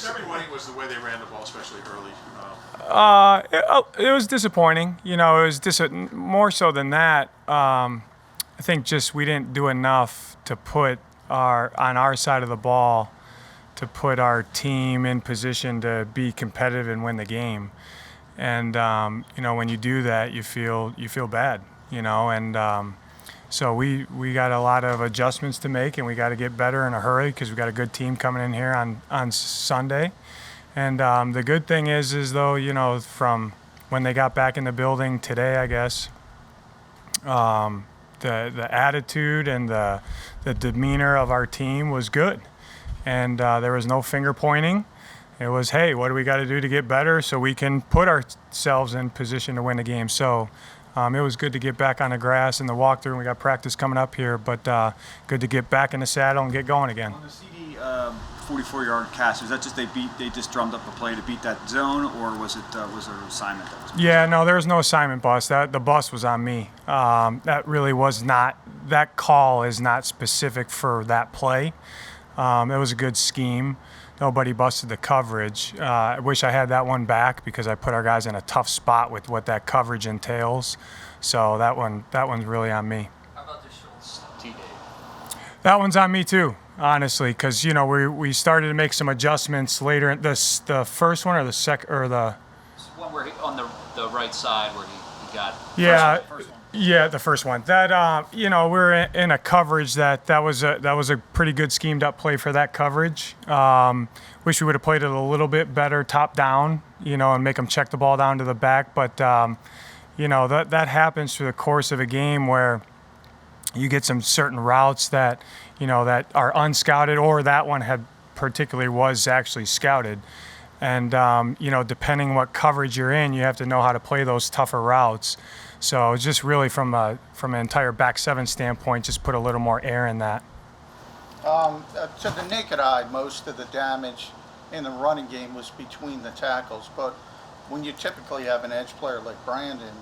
disappointing was the way they ran the ball, especially early. It was disappointing. It was more so than that. I think just we didn't do enough to put on our side of the ball to put our team in position to be competitive and win the game. And when you do that, you feel bad. So we got a lot of adjustments to make, and we got to get better in a hurry because we got a good team coming in here on Sunday. And the good thing is though, from when they got back in the building today, I guess, the attitude and the demeanor of our team was good. And there was no finger pointing. It was, hey, what do we got to do to get better so we can put ourselves in position to win the game? So it was good to get back on the grass and the walkthrough, and we got practice coming up here, but good to get back in the saddle and get going again. On the CD 44-yard catch, is that just they just drummed up a play to beat that zone, or was there an assignment that was made? Yeah, no, there was no assignment bus. The bus was on me. That really was not – that call is not specific for that play. It was a good scheme. Nobody busted the coverage. I wish I had that one back because I put our guys in a tough spot with what that coverage entails. So that one's really on me. How about the Schultz T-Day? That one's on me too, honestly, because we started to make some adjustments later. The first one or the second or the one where on the right side where he got first one. Yeah, the first one. That we're in a coverage that was a pretty good schemed up play for that coverage. Wish we would have played it a little bit better top down, and make them check the ball down to the back. But that happens through the course of a game where you get some certain routes that that are unscouted, or that one particularly was actually scouted. And depending what coverage you're in, you have to know how to play those tougher routes. So just really from an entire back seven standpoint, just put a little more air in that. To the naked eye, most of the damage in the running game was between the tackles. But when you typically have an edge player like Brandon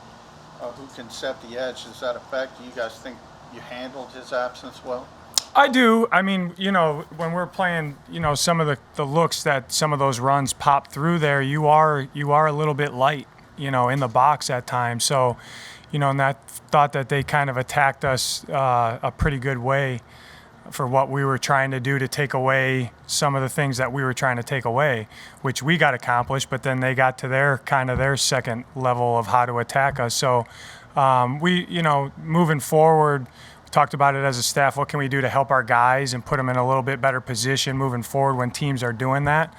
who can set the edge, does that affect? Do you guys think you handled his absence well? I do. I mean, when we're playing, some of the looks that some of those runs pop through there, you are a little bit light, in the box at times. So, and that thought that they kind of attacked us a pretty good way for what we were trying to do to take away some of the things that we were trying to take away, which we got accomplished, but then they got to their second level of how to attack us. So moving forward, talked about it as a staff. What can we do to help our guys and put them in a little bit better position moving forward when teams are doing that?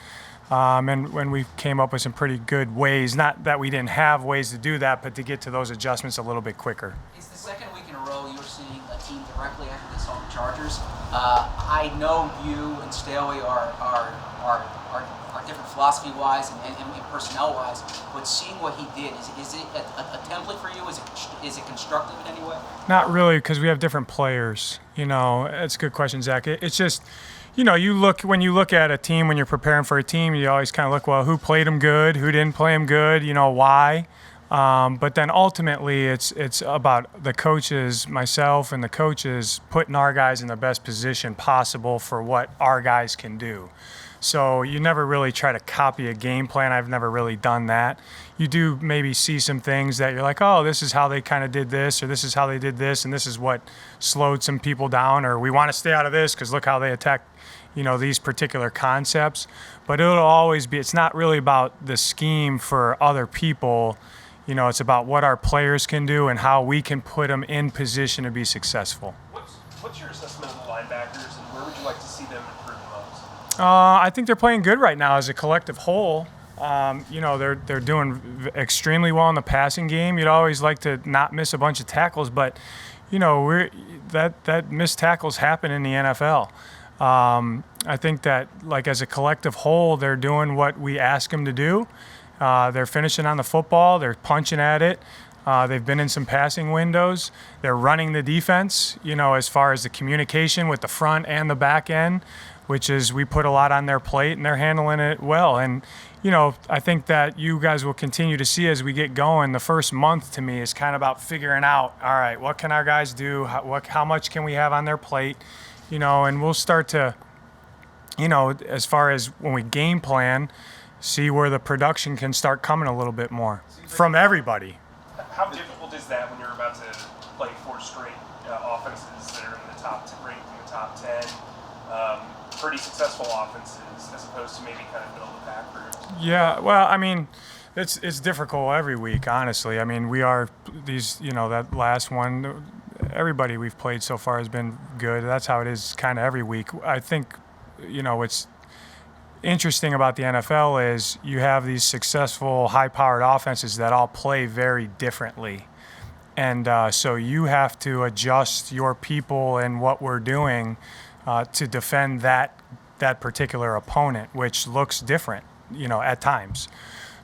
And when we came up with some pretty good ways, not that we didn't have ways to do that, but to get to those adjustments a little bit quicker. It's the second week in a row you're seeing a team directly after this on the Chargers. I know you and Staley are different philosophy-wise and personnel-wise, but seeing what he did, is it a template for you? Is it constructive in any way? Not really, because we have different players. It's a good question, Zach. It's just, when you look at a team, when you're preparing for a team, you always kind of look, well, who played them good, who didn't play them good, why. But then ultimately, it's about the coaches, myself and the coaches, putting our guys in the best position possible for what our guys can do. So you never really try to copy a game plan. I've never really done that. You do maybe see some things that you're like, oh, this is how they kind of did this, or this is how they did this, and this is what slowed some people down, or we want to stay out of this because look how they attack, these particular concepts. But it'll always be, it's not really about the scheme for other people. It's about what our players can do and how we can put them in position to be successful. What's your assessment of the linebackers, and where would you like to see them improve most? I think they're playing good right now as a collective whole. They're doing extremely well in the passing game. You'd always like to not miss a bunch of tackles, but that missed tackles happen in the NFL. I think that as a collective whole, they're doing what we ask them to do. They're finishing on the football. They're punching at it. They've been in some passing windows. They're running the defense, as far as the communication with the front and the back end, which is we put a lot on their plate, and they're handling it well. And, I think that you guys will continue to see as we get going. The first month to me is kind of about figuring out, all right, what can our guys do? How much can we have on their plate? And we'll start to as far as when we game plan, see where the production can start coming a little bit more from everybody. How difficult is that when you're about to play 4 straight offenses that are in the ranked in the top 10? Pretty successful offenses as opposed to maybe kind of middle of the pack groups. Yeah, well, I mean, it's difficult every week, honestly. I mean, we are these, that last one, everybody we've played so far has been good. That's how it is kind of every week. I think, what's interesting about the NFL is you have these successful, high-powered offenses that all play very differently. And so you have to adjust your people and what we're doing to defend that particular opponent, which looks different, at times.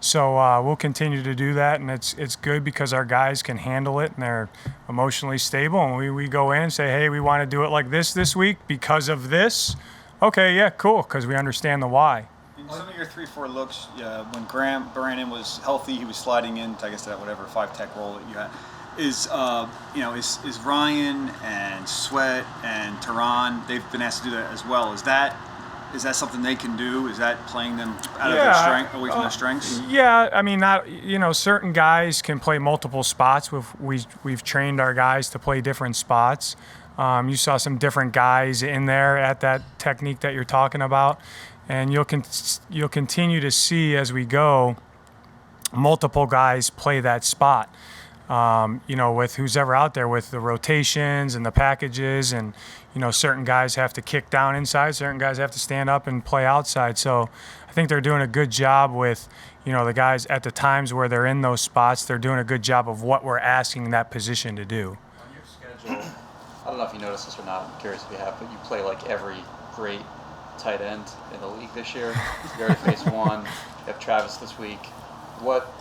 So we'll continue to do that, and it's good because our guys can handle it and they're emotionally stable. And we go in and say, hey, we want to do it like this week because of this. Okay, yeah, cool, because we understand the why. In some of your 3-4 looks, when Brandon was healthy, he was sliding into, I guess, that whatever 5-tech role that you had. Is Ryan and Sweat and Tehran, they've been asked to do that as well. Is that something they can do? Is that playing them out of their strength, away from their strengths? Yeah, I mean, certain guys can play multiple spots. We've trained our guys to play different spots. You saw some different guys in there at that technique that you're talking about, and you'll continue to see as we go multiple guys play that spot. With who's ever out there with the rotations and the packages, and certain guys have to kick down inside, certain guys have to stand up and play outside. So I think they're doing a good job with the guys at the times where they're in those spots. They're doing a good job of what we're asking that position to do. On your schedule, I don't know if you noticed this or not, I'm curious if you have, but you play like every great tight end in the league this year. You already faced one. You have Travis this week. What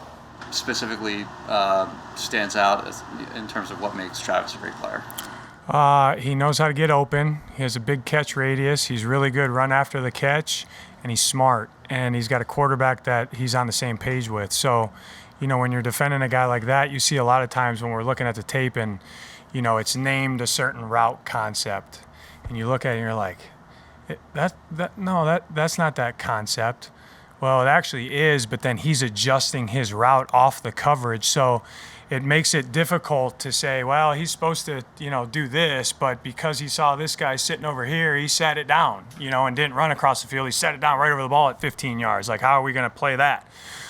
specifically stands out in terms of what makes Travis a great player? He knows how to get open. He has a big catch radius. He's really good run after the catch, and he's smart. And he's got a quarterback that he's on the same page with. So, when you're defending a guy like that, you see a lot of times when we're looking at the tape and, it's named a certain route concept. And you look at it and you're like, that's not that concept. Well, it actually is, but then he's adjusting his route off the coverage. So it makes it difficult to say, well, he's supposed to, do this, but because he saw this guy sitting over here, he sat it down, and didn't run across the field. He set it down right over the ball at 15 yards. Like, how are we going to play that?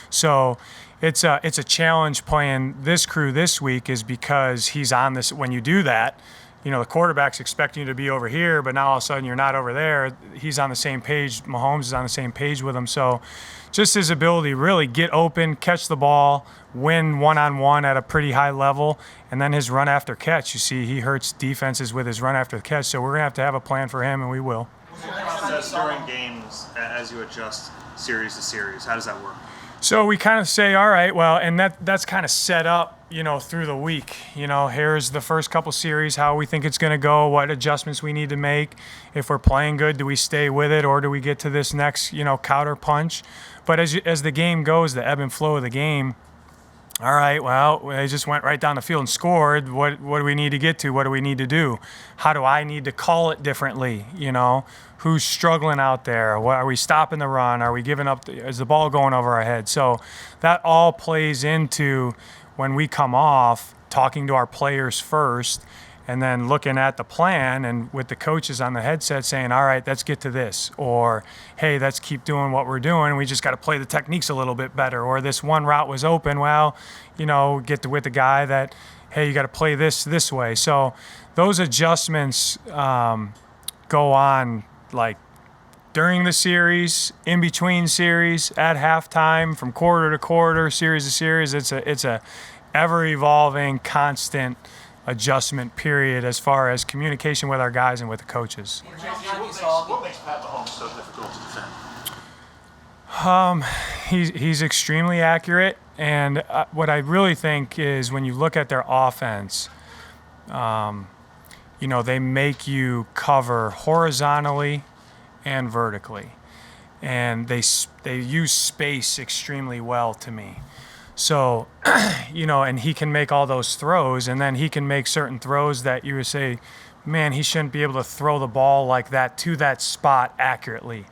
So it's a challenge playing this crew this week is because he's on this. When you do that, the quarterback's expecting you to be over here, but now all of a sudden you're not over there. He's on the same page. Mahomes is on the same page with him. So just his ability to really get open, catch the ball, win one-on-one at a pretty high level, and then his run after catch. You see, he hurts defenses with his run after the catch, so we're going to have a plan for him, and we will. What's the process during games as you adjust series to series? How does that work? So we kind of say, all right, well, and that's kind of set up, through the week. Here's the first couple series, how we think it's going to go, what adjustments we need to make. If we're playing good, do we stay with it, or do we get to this next, counter punch? But as the game goes, the ebb and flow of the game, all right, well, they just went right down the field and scored. What do we need to get to? What do we need to do? How do I need to call it differently? Who's struggling out there? What, are we stopping the run? Are we giving up? Is the ball going over our head? So that all plays into when we come off, talking to our players first, and then looking at the plan and with the coaches on the headset saying, all right, let's get to this. Or, hey, let's keep doing what we're doing. We just got to play the techniques a little bit better. Or this one route was open. Well, get with the guy that, hey, you got to play this way. So those adjustments go on like during the series, in between series, at halftime, from quarter to quarter, series to series. It's a ever-evolving, constant adjustment period as far as communication with our guys and with the coaches. What makes Pat Mahomes so difficult to defend? He's extremely accurate, and what I really think is when you look at their offense, they make you cover horizontally and vertically, and they use space extremely well to me. So, and he can make all those throws, and then he can make certain throws that you would say man, he shouldn't be able to throw the ball like that to that spot accurately.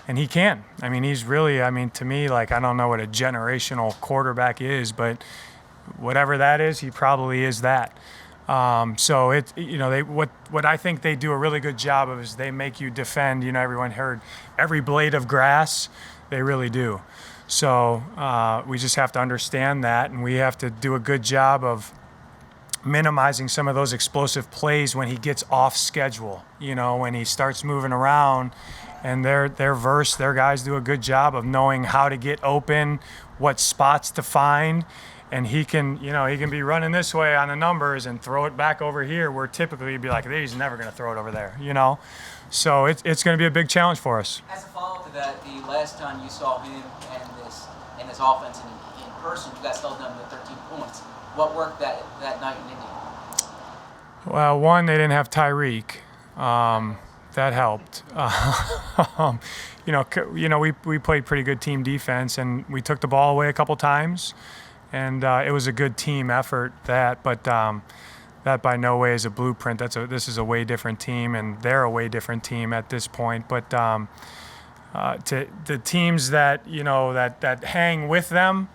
And he can. I mean, he's really, I mean, to me, like, I don't know what a generational quarterback is, but whatever that is, he probably is that. So it, you know, what I think they do a really good job of is they make you defend. You know, everyone heard every blade of grass. They really do. So we just have to understand that, and we have to do a good job of minimizing some of those explosive plays when he gets off schedule. You know, when he starts moving around, and their guys do a good job of knowing how to get open, what spots to find. And he can be running this way on the numbers and throw it back over here, where typically you'd be like, he's never going to throw it over there, you know? So it's going to be a big challenge for us. As a follow-up to that, the last time you saw him and this offense in person, you guys held them to 13 points. What worked that night in Indy? Well, one, they didn't have Tyreek. That helped. We played pretty good team defense, and we took the ball away a couple times. And it was a good team effort, but that by no way is a blueprint. This is a way different team, and they're a way different team at this point. But to the teams that that hang with them,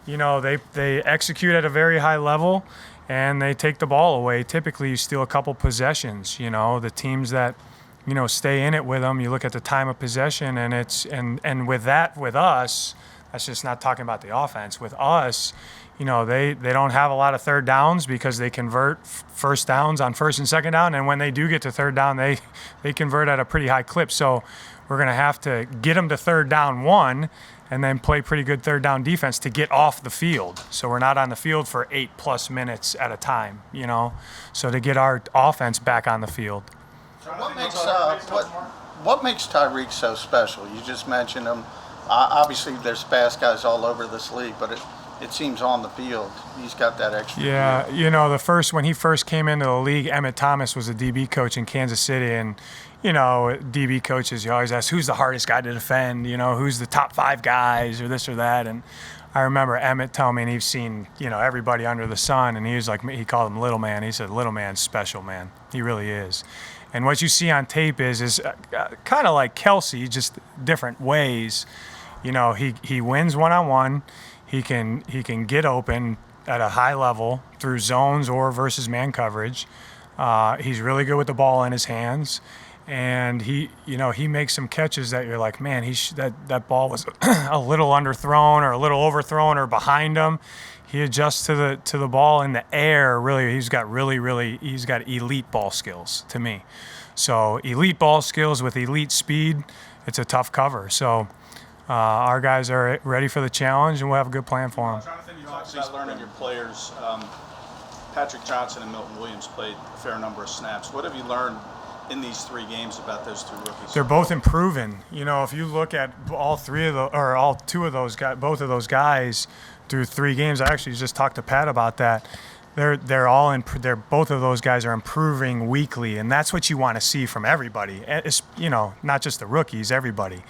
they execute at a very high level, and they take the ball away. Typically, you steal a couple possessions. The teams that stay in it with them. You look at the time of possession, and with us. That's just not talking about the offense. With us, they don't have a lot of third downs because they convert first downs on first and second down. And when they do get to third down, they convert at a pretty high clip. So we're going to have to get them to third down one and then play pretty good third down defense to get off the field. So we're not on the field for 8+ minutes at a time, So to get our offense back on the field. So what makes Tyreek so special? You just mentioned him. Obviously, there's fast guys all over this league, but it seems on the field he's got that extra. Yeah, when he first came into the league, Emmett Thomas was a DB coach in Kansas City, and DB coaches, you always ask who's the hardest guy to defend, who's the top 5 guys or this or that, and I remember Emmett telling me, and he's seen everybody under the sun, and he was like, he called him little man. He said, little man's special, man. He really is. And what you see on tape is kind of like Kelce, just different ways. He wins one-on-one. He can get open at a high level through zones or versus man coverage. He's really good with the ball in his hands, and he makes some catches that you're like, man, that ball was a little underthrown or a little overthrown or behind him. He adjusts to the ball in the air. Really, he's got elite ball skills to me. So elite ball skills with elite speed, it's a tough cover. So our guys are ready for the challenge, and we'll have a good plan for them. Jonathan, you talked about learning your players. Patrick Johnson and Milton Williams played a fair number of snaps. What have you learned in these 3 games about those 2 rookies? They're both improving. If you look at both of those guys through 3 games, I actually just talked to Pat about that. Both of those guys are improving weekly, and that's what you want to see from everybody. It's, not just the rookies, everybody.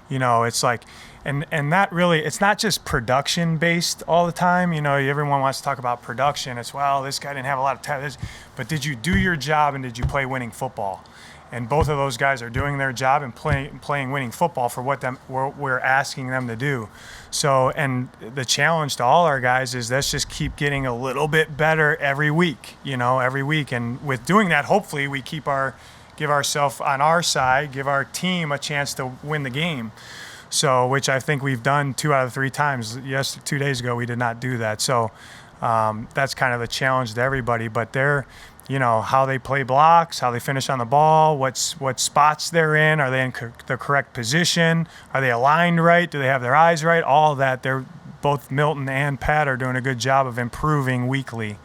It's like, and that really, it's not just production based all the time. Everyone wants to talk about production. It's, well, this guy didn't have a lot of time. But did you do your job, and did you play winning football? And both of those guys are doing their job and playing winning football for what we're asking them to do. So, and the challenge to all our guys is let's just keep getting a little bit better every week, every week. And with doing that, hopefully we give ourselves on our side, give our team a chance to win the game. So, which I think we've done 2 out of 3 times. Yes, 2 days ago we did not do that. So that's kind of a challenge to everybody. But they're, how they play blocks, how they finish on the ball, what spots they're in, are they in the correct position, are they aligned right, do they have their eyes right, all of that. Both Milton and Pat are doing a good job of improving weekly.